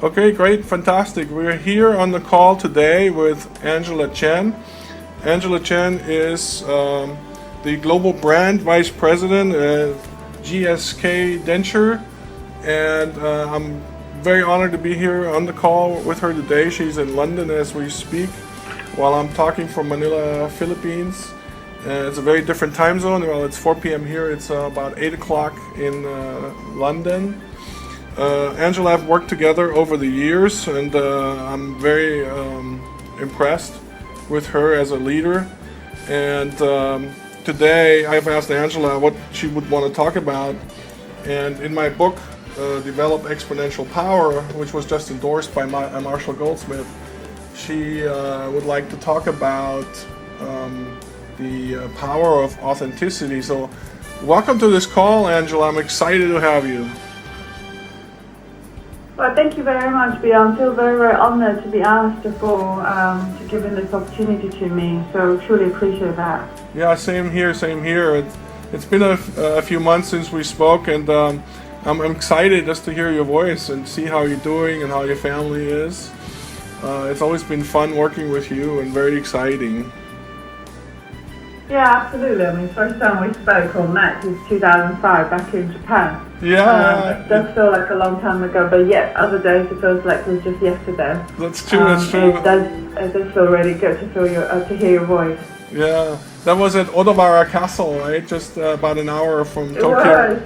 Okay, great, fantastic. We're here on the call today with Angela Chen. Angela Chen is the Global Brand Vice President at GSK Denture, and I'm very honored to be here on the call with her today. She's in London as we speak, while I'm talking from Manila, Philippines. It's a very different time zone. Well, it's 4 p.m. here. It's about 8 o'clock in London. Angela and I have worked together over the years, and I'm very impressed with her as a leader. And today I've asked Angela what she would want to talk about. And in my book, Develop Exponential Power, which was just endorsed by Marshall Goldsmith, she would like to talk about the power of authenticity. So welcome to this call, Angela. I'm excited to have you. Well, thank you very much, Bjorn. I feel very, very honored to be asked to give this opportunity to me. So truly appreciate that. Yeah, same here, same here. It's been a few months since we spoke, and I'm excited just to hear your voice and see how you're doing and how your family is. It's always been fun working with you and very exciting. Yeah, absolutely. I mean, first time we spoke or met was 2005 back in Japan. Yeah. It does feel like a long time ago, but yet other days it feels like it was just yesterday. That's true. That's true. It does feel really good to hear your voice. Yeah, that was at Odawara Castle, right? Just about an hour from Tokyo.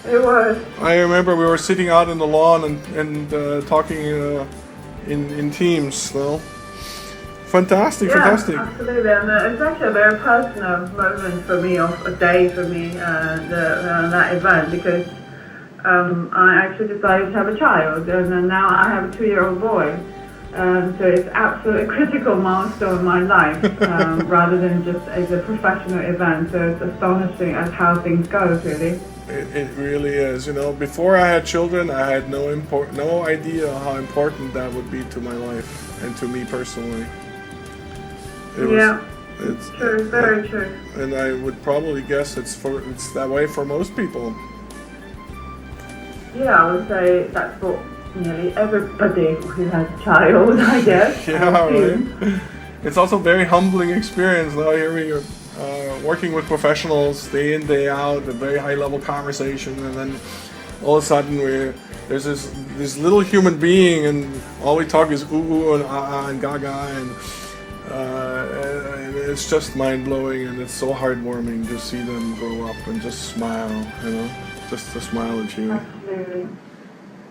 It was. I remember we were sitting out in the lawn and talking in teams. So. Fantastic, yeah, fantastic. Absolutely, and it's actually a very personal moment for me, of a day for me, that event, because I actually decided to have a child, and now I have a 2-year-old boy. So it's absolutely a critical milestone in my life, rather than just as a professional event. So it's astonishing as how things go, really. It really is. You know, before I had children, I had no idea how important that would be to my life and to me personally. It's true, very true. And I would probably guess it's that way for most people. Yeah, I would say that's for nearly everybody who has a child, I guess. Yeah, right. It's also a very humbling experience now hearing you're working with professionals day in, day out, a very high level conversation, and then all of a sudden there's this little human being, and all we talk is ooh and ah and gaga, and it's just mind-blowing, and it's so heartwarming to see them grow up and just smile, you know, just to smile at you.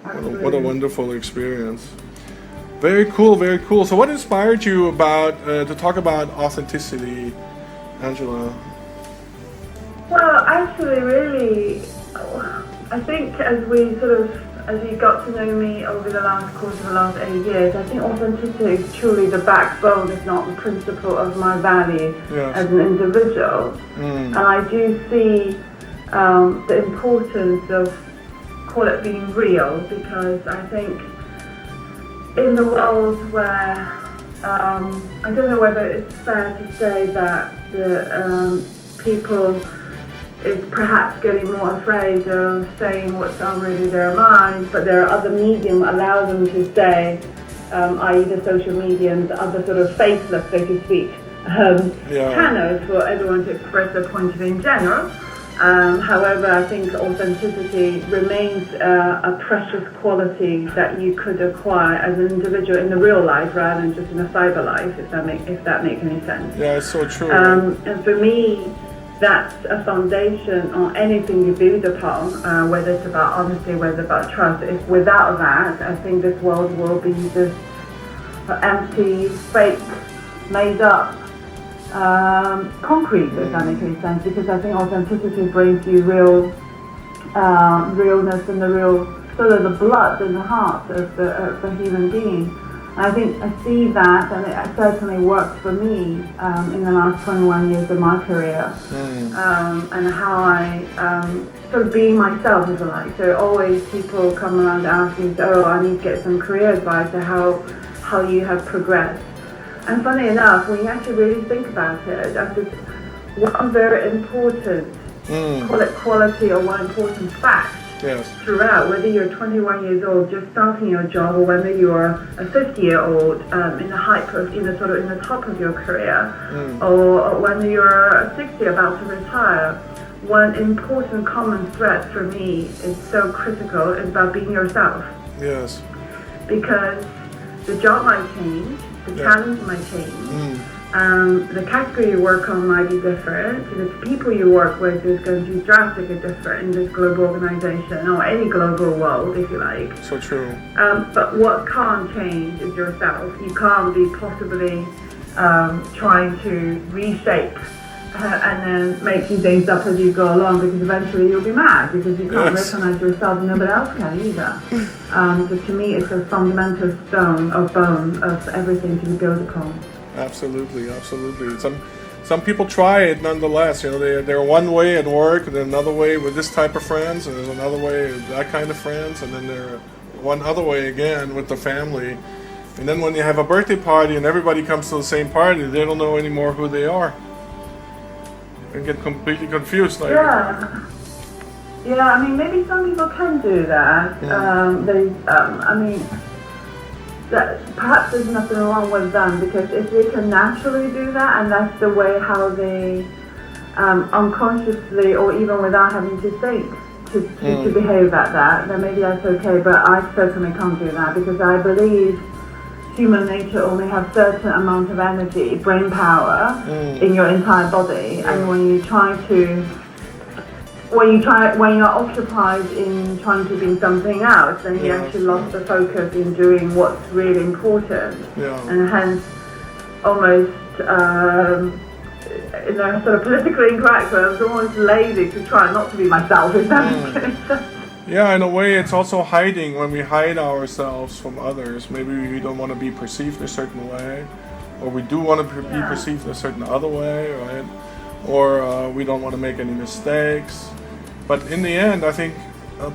Absolutely. What a wonderful experience. Very cool, very cool. So what inspired you to talk about authenticity, Angela? Well, actually, really, I think as you got to know me over the course of the last 8 years, I think authenticity is truly the backbone, if not the principle, of my value as an individual. And I do see the importance of, call it, being real, because I think in the world where, I don't know whether it's fair to say that the people is perhaps getting more afraid of saying what's on really their minds, but there are other mediums that allow them to say, i.e. the social media and the other sort of faceless, so to speak, channels for everyone to express their point of view in general. However, I think authenticity remains a precious quality that you could acquire as an individual in the real life rather than just in a cyber life, if that makes any sense. Yeah, it's so true. And for me, that's a foundation on anything you build upon, whether it's about honesty, whether it's about trust. If without that, I think this world will be just empty, fake, made up concrete, if that makes any sense, because I think authenticity brings you real realness and the real sort of the blood and the heart of the human being. And I think I see that, and it certainly worked for me in the last 21 years of my career, and how I sort of being myself, if you like. So always people come around asking, oh, I need to get some career advice or how you have progressed. And funny enough, when you actually really think about it, I think one very important, call it quality, or one important fact Yes. throughout, whether you're 21 years old just starting your job, or whether you're a 50-year-old in the top of your career, or whether you're 60 about to retire. One important common thread for me is so critical is about being yourself. Yes. Because the job might change, the challenge might change. The category you work on might be different. The people you work with is going to be drastically different in this global organization or any global world, if you like. So true. But what can't change is yourself. You can't be possibly trying to reshape and then making things up as you go along, because eventually you'll be mad because you can't recognize yourself and nobody else can either. So to me, it's a fundamental stone or bone of everything to be built upon. Absolutely. Some people try it nonetheless. You know, they're one way at work, and then another way with this type of friends, and there's another way with that kind of friends, and then they're one other way again with the family. And then when you have a birthday party and everybody comes to the same party, they don't know anymore who they are. And get completely confused. Like, yeah, I mean, maybe some people can do that. Perhaps there's nothing wrong with them, because if they can naturally do that, and that's the way how they unconsciously or even without having to think to behave like that, then maybe that's okay. But I certainly can't do that, because I believe human nature only has certain amount of energy, brain power in your entire body, and when you're occupied in trying to be something else, then you actually lost the focus in doing what's really important, and hence almost sort of politically incorrect, but I was almost lazy to try not to be myself, if that makes any sense. Yeah, in a way, it's also hiding. When we hide ourselves from others, maybe we don't want to be perceived a certain way, or we do want to be perceived a certain other way, right? Or we don't want to make any mistakes. But in the end, I think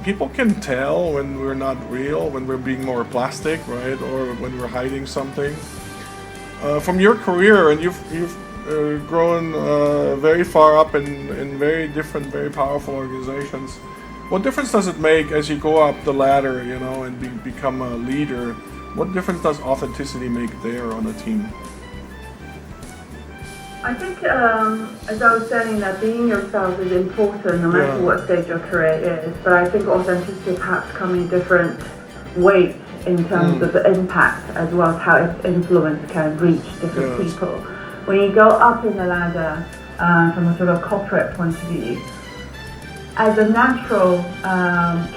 people can tell when we're not real, when we're being more plastic, right? Or when we're hiding something. From your career, and you've grown very far up in very different, very powerful organizations. What difference does it make as you go up the ladder, and become a leader? What difference does authenticity make there on a team? I think, as I was saying, that being yourself is important no matter what stage your career is. But I think authenticity perhaps comes in different weights in terms of the impact, as well as how its influence can reach different people. When you go up in the ladder from a sort of corporate point of view, as a natural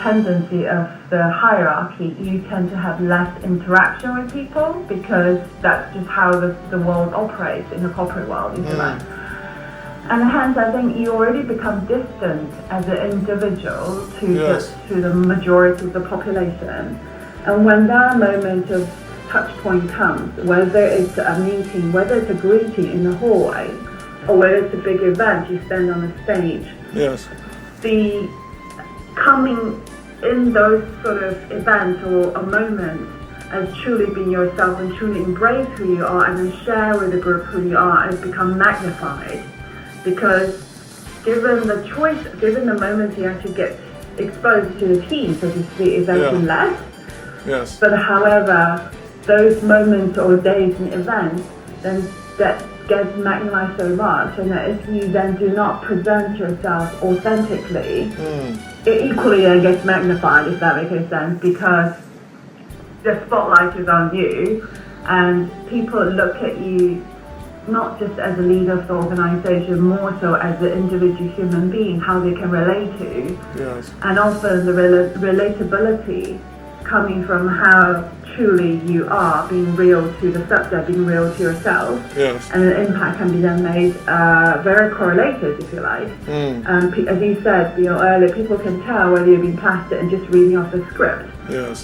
tendency of the hierarchy, you tend to have less interaction with people, because that's just how the world operates in the corporate world, if you like. And hence, I think you already become distant as an individual to the majority of the population. And when that moment of touch point comes, whether it's a meeting, whether it's a greeting in the hallway, or whether it's a big event, you stand on a stage. The coming in those sort of events or a moment as truly being yourself and truly embrace who you are, and then share with the group who you are, has become magnified, because given the choice, given the moment you actually get exposed to the team, so to speak, is actually less. But however, those moments or days and events, then that gets magnified so much, and that if you then do not present yourself authentically, it equally then gets magnified, if that makes any sense, because the spotlight is on you, and people look at you not just as a leader of the organization, more so as an individual human being, how they can relate to, and often the relatability coming from how truly you are, being real to the subject, being real to yourself, and an impact can be then made very correlated, if you like. As you said, earlier, people can tell whether you're being plastic and just reading off the script,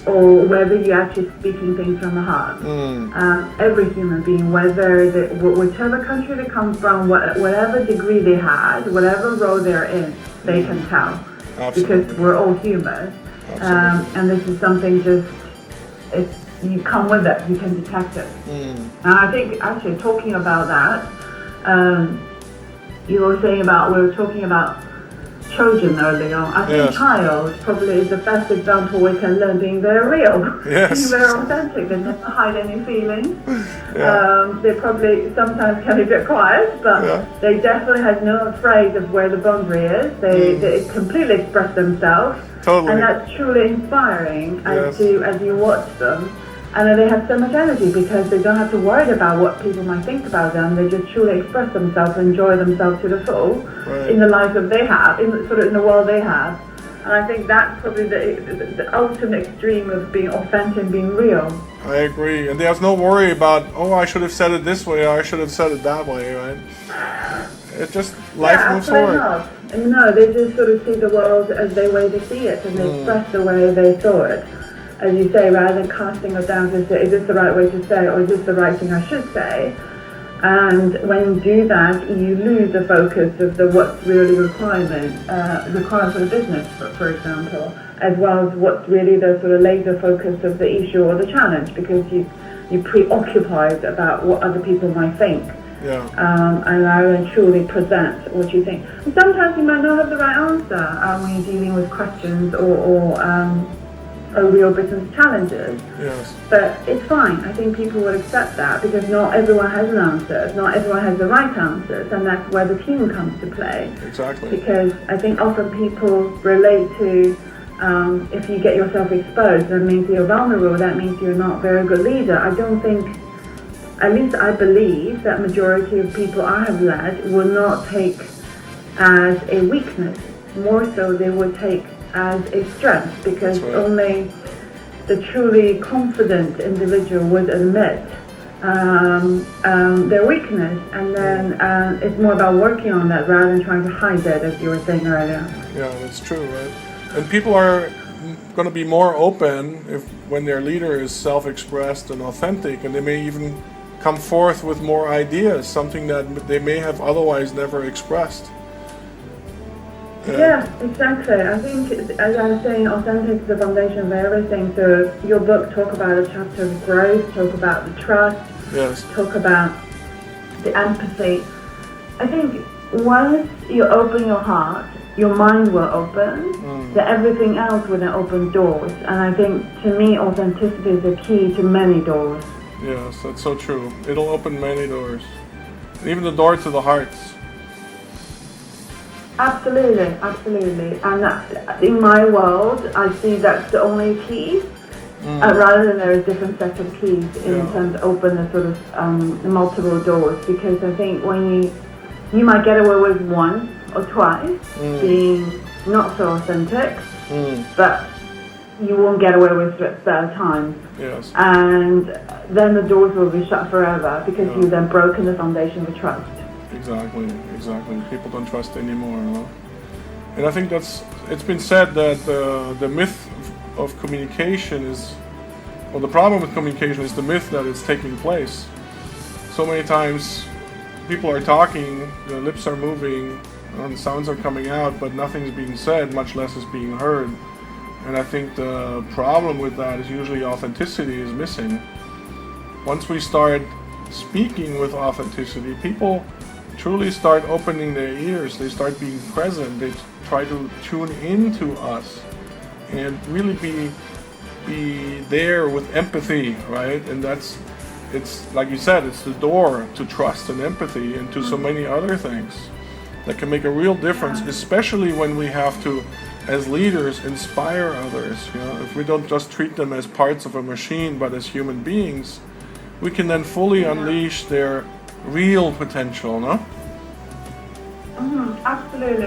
or whether you're actually speaking things from the heart. Every human being, whichever country they come from, whatever degree they had, whatever role they're in, they can tell. Because we're all human. And this is something you come with it, you can detect it. And I think actually talking about that, we were talking about children early on. I think child probably is the best example we can learn being very real, being very authentic. They never hide any feelings. They probably sometimes can be a bit quiet, but they definitely have no afraid of where the boundary is. They completely express themselves, and that's truly inspiring as you watch them. And they have so much energy because they don't have to worry about what people might think about them. They just truly express themselves, enjoy themselves to the full in the life that they have, in the world they have. And I think that's probably the ultimate extreme of being authentic and being real. I agree. And there's no worry about, I should have said it this way, or I should have said it that way, right? It just, life moves forward. No, they just sort of see the world as the way they see it, and they express the way they saw it. As you say, rather than casting it down to say, is this the right way to say, or is this the right thing I should say? And when you do that, you lose the focus of what's really required for the business, for example, as well as what's really the sort of laser focus of the issue or the challenge, because you're preoccupied about what other people might think. And rather than truly present what you think. And sometimes you might not have the right answer when you're dealing with questions or real business challenges. But it's fine. I think people will accept that because not everyone has an answer. Not everyone has the right answers, and that's where the team comes to play. Exactly. Because I think often people relate to if you get yourself exposed, that means you're vulnerable, that means you're not a very good leader. I don't think, at least I believe, that majority of people I have led will not take as a weakness. More so they will take as a strength, because only the truly confident individual would admit their weakness, and then it's more about working on that rather than trying to hide it, as you were saying earlier. Yeah, that's true, right? And people are going to be more open when their leader is self-expressed and authentic, and they may even come forth with more ideas, something that they may have otherwise never expressed. Yeah, exactly. I think, as I was saying, authentic is the foundation of everything. So your book talk about a chapter of growth, talk about the trust, talk about the empathy. I think once you open your heart, your mind will open, that everything else will then open doors. And I think, to me, authenticity is the key to many doors. Yes, that's so true. It'll open many doors. Even the door to the hearts. Absolutely, absolutely. And in my world, I see that's the only key, rather than there is different sets of keys in terms of open the sort of multiple doors. Because I think when you might get away with once or twice being not so authentic, but you won't get away with it third time. And then the doors will be shut forever because you've then broken the foundation of trust. Exactly. People don't trust anymore, no? And I think it's been said that the myth of communication is, well, the problem with communication is the myth that it's taking place. So many times people are talking, their lips are moving, and sounds are coming out, but nothing's being said, much less is being heard. And I think the problem with that is usually authenticity is missing. Once we start speaking with authenticity, people truly start opening their ears, they start being present, they try to tune into us and really be there with empathy, right? And it's like you said, it's the door to trust and empathy and to so many other things that can make a real difference, especially when we have to, as leaders, inspire others. If we don't just treat them as parts of a machine but as human beings, we can then fully unleash their real potential, no? Absolutely.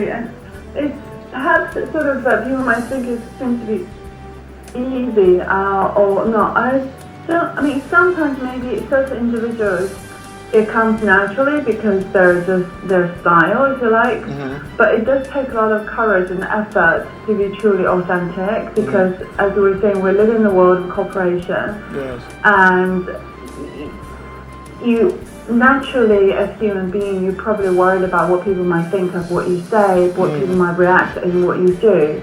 And it has sort of, people might think it seems to be easy or not. I mean, sometimes maybe certain individuals, it comes naturally because they're just their style, if you like. But it does take a lot of courage and effort to be truly authentic because, as we were saying, we live in the world of cooperation. And you naturally, as human being, you're probably worried about what people might think of what you say, what people might react and what you do.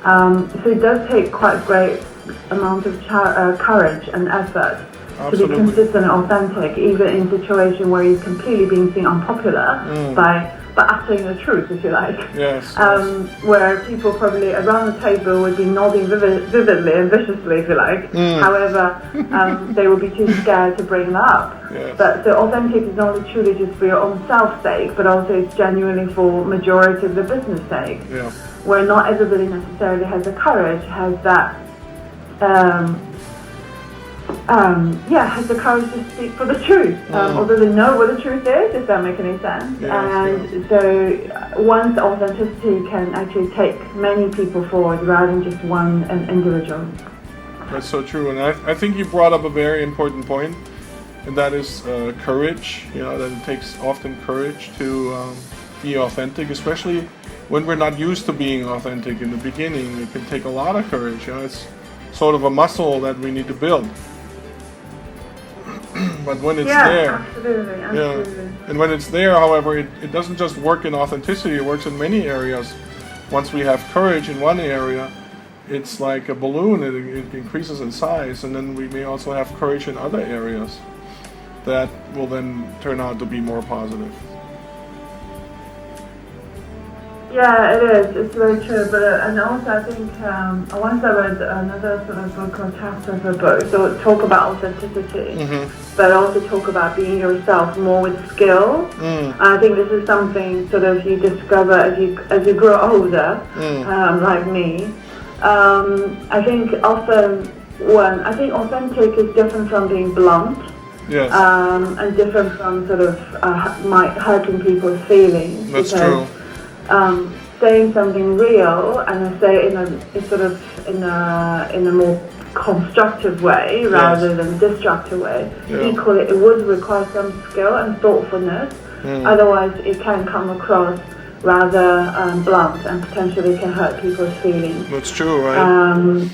So it does take quite a great amount of courage and effort to be consistent and authentic, even in a situation where you're completely being seen unpopular by but uttering the truth, if you like. Yes. Where people probably around the table would be nodding vividly and viciously, if you like. However, they would be too scared to bring that up. Yes. But so authentic is not only truly just for your own self's sake, but also it's genuinely for majority of the business sake. Yeah. Where not everybody necessarily has the courage, has that has the courage to speak for the truth, although they know what the truth is, if that makes any sense. Yes, so one's authenticity can actually take many people forward rather than just one individual. That's so true, and I think you brought up a very important point, and that is courage. That it takes often courage to be authentic, especially when we're not used to being authentic in the beginning. It can take a lot of courage. It's sort of a muscle that we need to build. But when it's there, absolutely. And when it's there, however, it doesn't just work in authenticity, it works in many areas. Once we have courage in one area, it's like a balloon, it increases in size, and then we may also have courage in other areas that will then turn out to be more positive. Yeah, it is. It's very true. But and also, I think once I read another sort of book called chapter of a book, so talk about authenticity, but also talk about being yourself more with skill. I think this is something sort of you discover as you grow older, like me. I think often I think authentic is different from being blunt. Yes. And different from sort of hurting people's feelings. That's true. Saying something real and say in a more constructive way rather than destructive way. Yeah. Equally, it would require some skill and thoughtfulness. Otherwise, it can come across rather blunt and potentially can hurt people's feelings. That's true, right?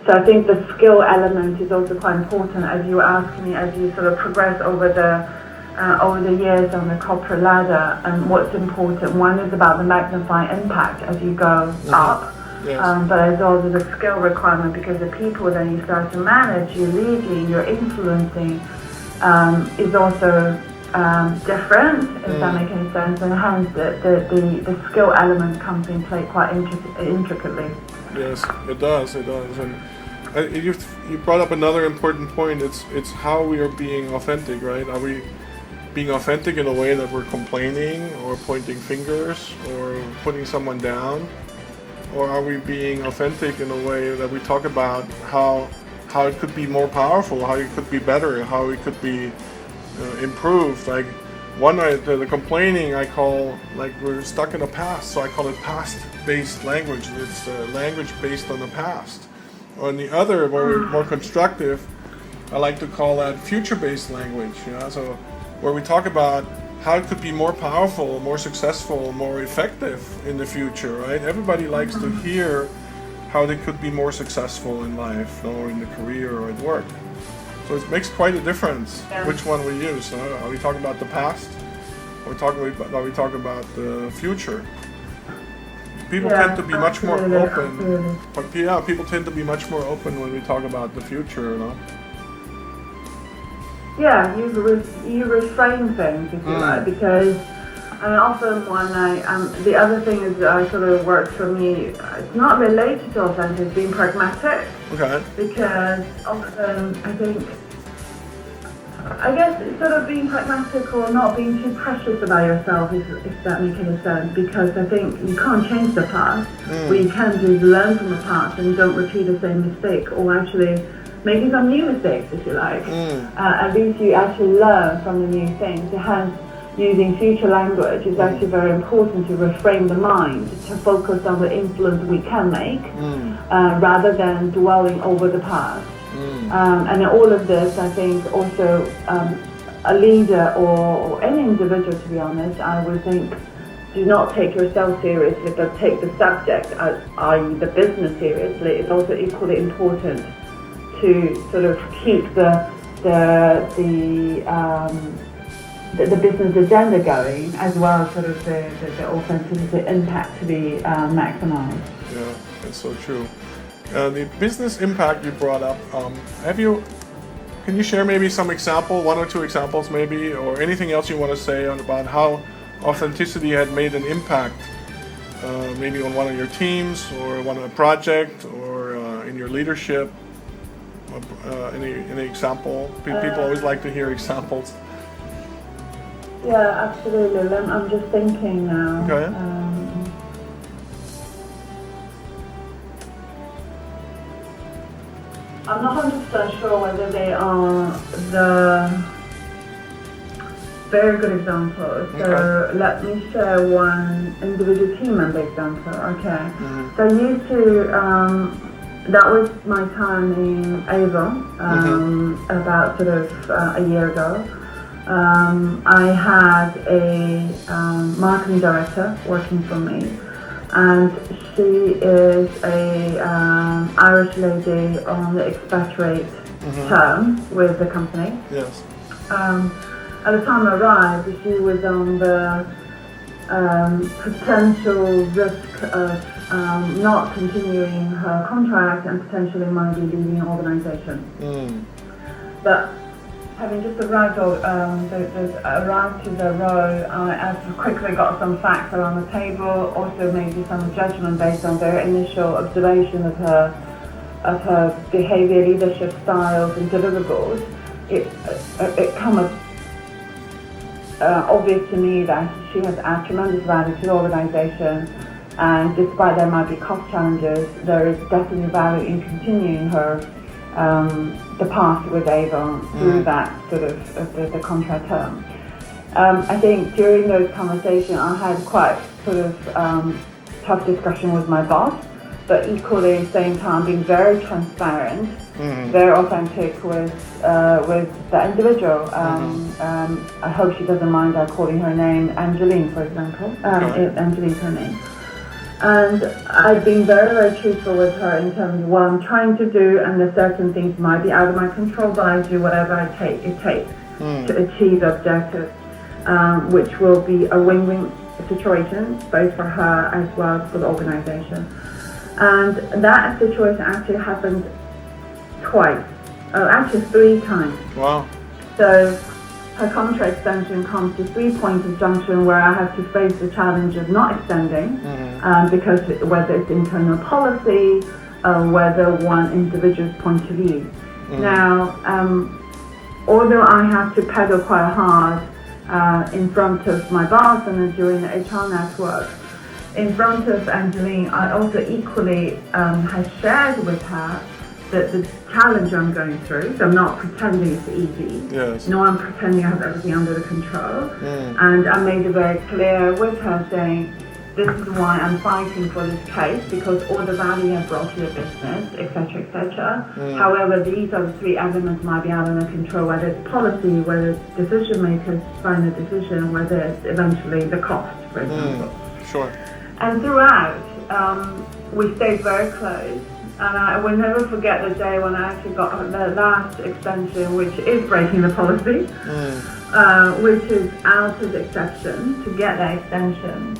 So I think the skill element is also quite important, as you asked me, as you sort of progress over the years on the corporate ladder, and what's important. One is about the magnifying impact as you go up, but there's also the skill requirement, because the people that you start to manage, you're leading, you're influencing, is also different, if that makes any sense, and hence the skill element comes in play quite intricately. Yes, it does, and you brought up another important point. It's how we are being authentic, right? Are we being authentic in a way that we're complaining or pointing fingers or putting someone down? Or are we being authentic in a way that we talk about how it could be more powerful, how it could be better, how it could be improved? Like the complaining I call, like, we're stuck in the past, so I call it past-based language. It's language based on the past. On the other, where we're more constructive, I like to call that future-based language. So where we talk about how it could be more powerful, more successful, more effective in the future, right? Everybody likes to hear how they could be more successful in life, or in the career, or at work. So it makes quite a difference which one we use. Are we talking about the past, or are we talking about the future? People tend to be much more open. But people tend to be much more open when we talk about the future, Yeah, you reframe things, if you like, because often the other thing is that sort of works for me, it's not related to authentic, it's being pragmatic. Okay. Because often I guess it's sort of being pragmatic or not being too precious about yourself, if that makes any sense, because I think you can't change the past. What you can do is learn from the past and don't repeat the same mistake, or actually making some new mistakes, if you like. At least you actually learn from the new things. Hence, using future language is actually very important to reframe the mind, to focus on the influence we can make, rather than dwelling over the past. And in all of this, I think also a leader or any individual, to be honest, I would think, do not take yourself seriously, but take the subject, i.e. the business, seriously. It's also equally important to sort of keep the business agenda going, as well as sort of the authenticity impact to be maximized. Yeah, that's so true. The business impact you brought up, can you share maybe some example, one or two examples maybe, or anything else you want to say about how authenticity had made an impact, maybe on one of your teams or one of a project or in your leadership? Any example? People always like to hear examples. Yeah, absolutely. I'm just thinking now. Okay. I'm not 100% sure whether they are the very good examples. So let me share one individual team member example. Okay. So I used to, that was my time in Avon, about sort of a year ago. I had a marketing director working for me, and she is a Irish lady on the expatriate term with the company. Yes. At the time I arrived, she was on the potential risk of not continuing her contract and potentially might be leaving the organization. But having just arrived to the role, I quickly got some facts around the table, also maybe some judgment based on their initial observation of her behavior, leadership styles and deliverables. It came obvious to me that she has added tremendous value to the organization, and despite there might be cost challenges, there is definitely value in continuing her the path with Avon through that sort of the contract term. I think during those conversations I had quite sort of tough discussion with my boss, but equally at the same time being very transparent, very authentic with the individual. I hope she doesn't mind I calling her name Angeline, for example. Angeline's her name. And I've been very, very truthful with her in terms of what I'm trying to do, and that certain things might be out of my control, but I do whatever it takes to achieve the objective, which will be a win-win situation, both for her as well as for the organization. And that situation actually happened twice, actually 3 times. Wow. So her contract extension comes to 3 points of junction where I have to face the challenge of not extending, because whether it's internal policy, whether one individual's point of view. Now, although I have to pedal quite hard in front of my boss and then during the HR network, in front of Angeline, I also equally have shared with her the challenge I'm going through. So I'm not pretending it's easy. Yes. No, I'm pretending I have everything under the control. And I made it very clear with her saying, this is why I'm fighting for this case, because all the value I've brought to the business, etc., etc. However, these are the 3 elements might be out of my control, whether it's policy, whether it's decision makers find a decision, whether it's eventually the cost, for example. Sure. And throughout, we stayed very close. And I will never forget the day when I actually got the last extension, which is breaking the policy, which is out of the exception to get that extension.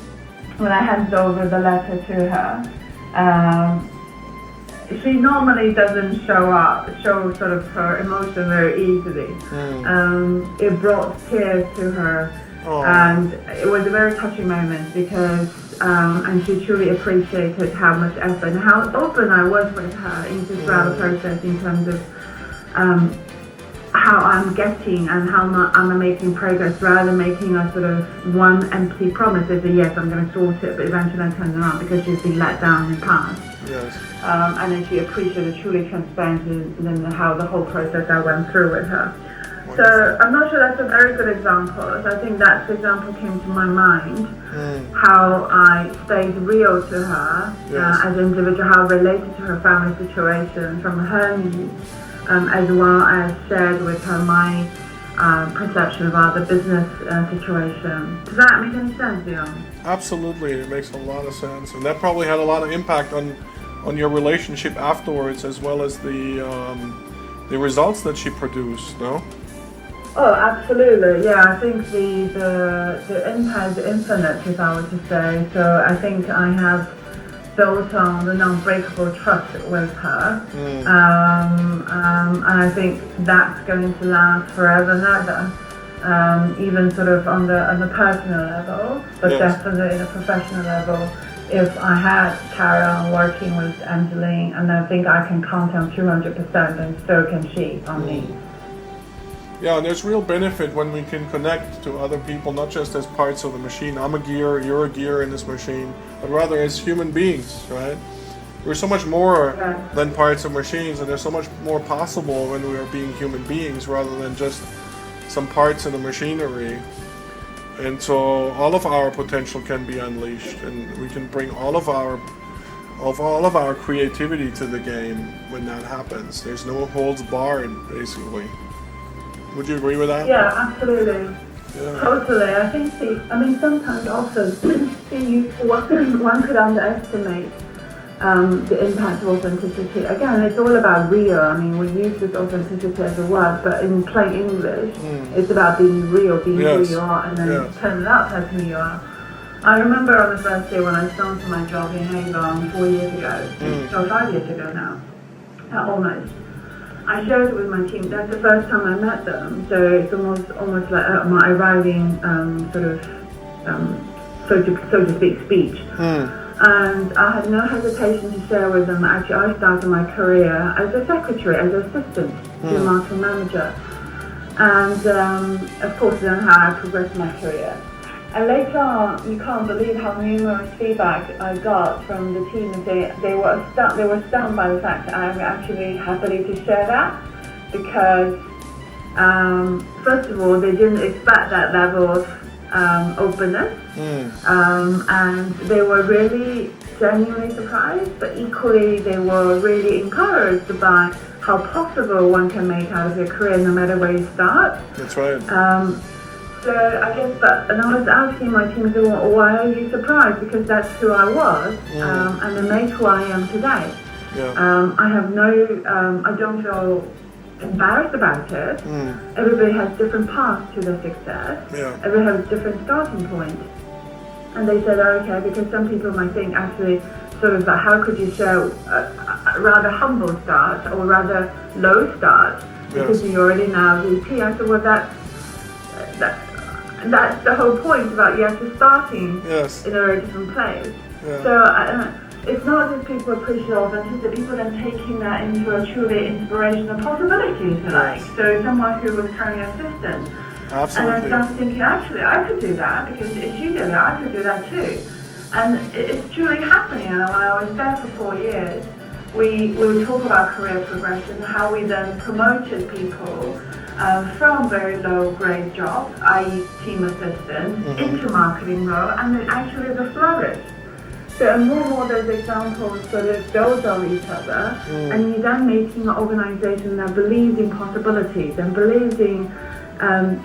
When I handed over the letter to her, she normally doesn't show sort of her emotion very easily. It brought tears to her, and it was a very touching moment because and she truly appreciated how much effort and how open I was with her throughout the process in terms of how I'm getting and how I'm making progress, rather than making a sort of one empty promise as a yes, I'm going to sort it, but eventually I turned around because she's been let down in the past. Yes. And then she appreciated truly transparency and how the whole process I went through with her. So I'm not sure that's a very good example. I think that example came to my mind, how I stayed real to her as an individual, how I related to her family situation from her needs, as well as shared with her my perception about the business situation. Does that make any sense, Bjorn? Absolutely, it makes a lot of sense, and that probably had a lot of impact on your relationship afterwards, as well as the results that she produced. No? Oh, absolutely. Yeah, I think the impact is infinite, if I were to say. So I think I have built on the non-breakable trust with her, and I think that's going to last forever and ever. even sort of on the personal level, but Yes. definitely in a professional level. If I had carried on working with Angeline, and I think I can count on 200%, and so can she on me. Yeah, and there's real benefit when we can connect to other people, not just as parts of the machine. I'm a gear, you're a gear in this machine, but rather as human beings, right? We're so much more than parts of machines, and there's so much more possible when we are being human beings rather than just some parts in the machinery. And so all of our potential can be unleashed, and we can bring all of our creativity to the game when that happens. There's no holds barred, basically. Would you agree with that? Yeah, absolutely. Yeah. Totally. I think sometimes also one could underestimate the impact of authenticity. Again, it's all about real. I mean, we use this authenticity as a word, but in plain English, it's about being real, being who you are, and then turn it up as who you are. I remember on the first day when I started my job in Avon 4 years ago, so 5 years ago now, almost. I shared it with my team. That's the first time I met them, so it's almost like my arriving so to speak, speech. And I had no hesitation to share with them. Actually, I started my career as a secretary, as an assistant to a marketing manager. And of course, then how I progressed my career. And later on, you can't believe how numerous feedback I got from the team. They were stunned by the fact that I am actually happy to share that, because first of all, they didn't expect that level of openness, and they were really genuinely surprised, but equally they were really encouraged by how possible one can make out of your career no matter where you start. That's right. So I guess and I was asking my team, well, why are you surprised? Because that's who I was, and it makes who I am today. Yeah. I have I don't feel embarrassed about it. Everybody has different paths to their success. Yeah. Everybody has a different starting point. And they said, okay, because some people might think actually sort of how could you show a rather humble start or rather low start because you're already now VP. I said, well, that's the whole point about you actually starting in a very different place. Yeah. So it's not just people appreciate authenticity, people then taking that into a truly inspirational possibility, if you like. So someone who was currently assistant. Absolutely. And I started thinking, actually, I could do that, because if you did it, I could do that too. And it's truly happening. And when I was there for 4 years, we would talk about career progression, how we then promoted people from very low grade jobs, i.e. team assistant, into marketing role, and then actually the flourish. So more and more those examples sort of build on each other, and you're then making an organization that believes in possibilities and believes in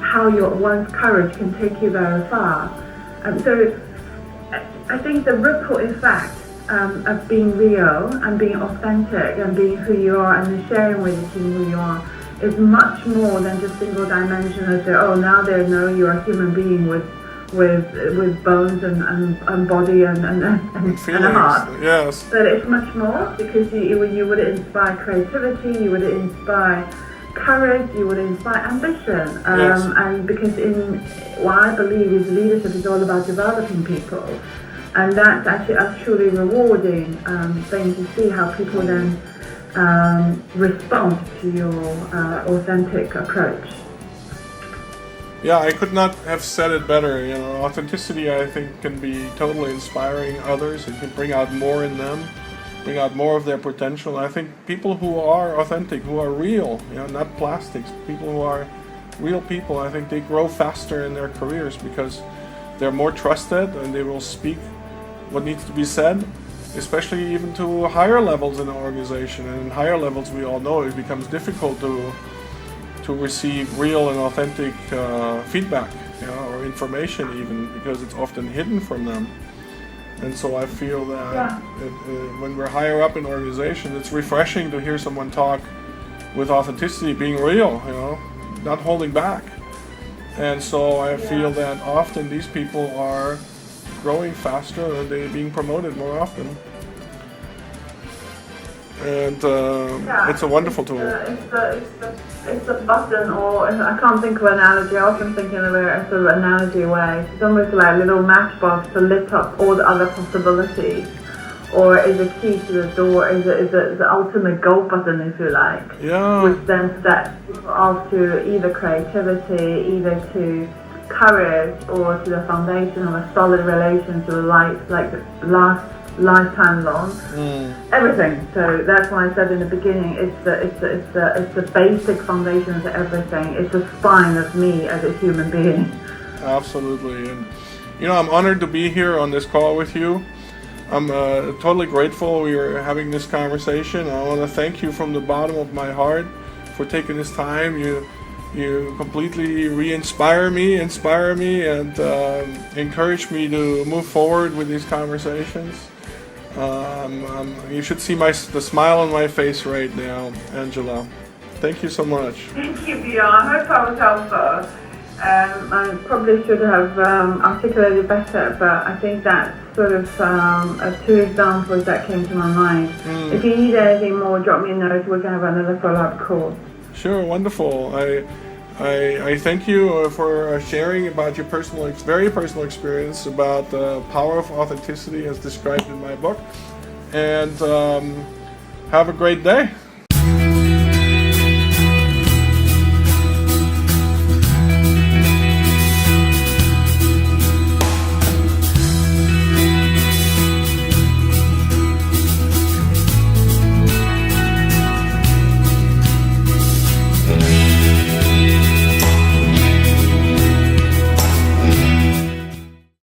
how one's courage can take you very far. So I think the ripple effect of being real and being authentic and being who you are and sharing with the team who you are is much more than just single dimensional. So now they know you're a human being with bones and body and a heart. Yes. But it's much more, because you would inspire creativity, you would inspire courage, you would inspire ambition. And because what I believe is leadership is all about developing people. And that's actually a truly rewarding thing to see how people then respond to your authentic approach. Yeah, I could not have said it better. Authenticity, I think, can be totally inspiring others. It can bring out more in them, bring out more of their potential. I think people who are authentic, who are real, not plastics, people who are real people, I think they grow faster in their careers because they're more trusted and they will speak what needs to be said, especially even to higher levels in the organization. And in higher levels, we all know it becomes difficult to receive real and authentic feedback, or information even, because it's often hidden from them. And so I feel that when we're higher up in organizations, it's refreshing to hear someone talk with authenticity, being real, not holding back. And so I feel that often these people are growing faster and they're being promoted more often. and Yeah, it's a wonderful tool. It's a button, or I can't think of an analogy. I often think in a very sort of analogy way. It's almost like a little matchbox to lit up all the other possibilities, or is a key to the door. Is the ultimate go button, if you like. Yeah. Which then sets people off to either creativity, either to courage, or to the foundation of a solid relation to life, like last lifetime long. Everything. So that's why I said in the beginning, it's the basic foundation to everything. It's the spine of me as a human being. Absolutely. And I'm honored to be here on this call with you. I'm totally grateful we are having this conversation. I want to thank you from the bottom of my heart for taking this time. You completely inspire me, and encourage me to move forward with these conversations. You should see the smile on my face right now, Angela. Thank you so much. Thank you, Bjorn. I hope I was helpful. I probably should have articulated better, but I think that's sort of two examples that came to my mind. If you need anything more, drop me a note. We're going to have another follow-up call. Sure, wonderful. I thank you for sharing about your very personal experience about the power of authenticity as described in my book. And have a great day.